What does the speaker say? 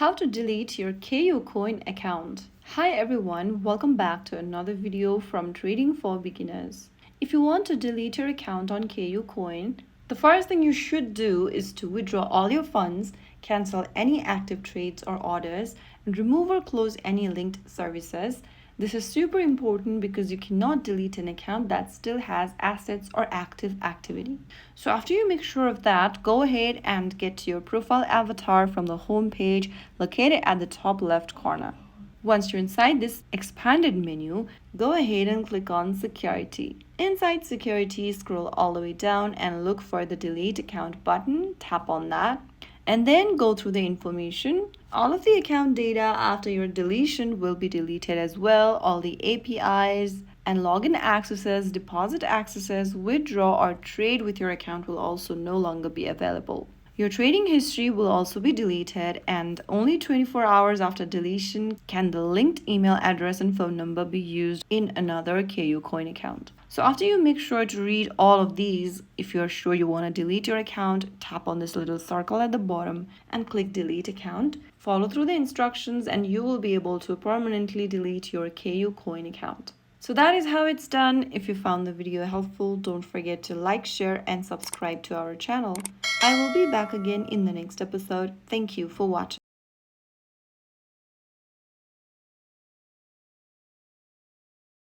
How to delete your KuCoin account. Hi everyone, welcome back to another video from Trading for Beginners. If you want to delete your account on KuCoin, the first thing you should do is to withdraw all your funds, cancel any active trades or orders, and remove or close any linked services. This is super important because you cannot delete an account that still has assets or active activity. So after you make sure of that, go ahead and get to your profile avatar from the home page located at the top left corner. Once you're inside this expanded menu, go ahead and click on Security. Inside Security, scroll all the way down and look for the Delete Account button. Tap on that and then go through the information. All of the account data after your deletion will be deleted as well. All the APIs and login accesses, deposit accesses, withdraw or trade with your account will also no longer be available. Your trading history will also be deleted, and only 24 hours after deletion can the linked email address and phone number be used in another KuCoin account. So after you make sure to read all of these, if you're sure you want to delete your account, tap on this little circle at the bottom and click delete account. Follow through the instructions and you will be able to permanently delete your KuCoin account. So that is how it's done. If you found the video helpful, don't forget to like, share, and subscribe to our channel. I will be back again in the next episode. Thank you for watching.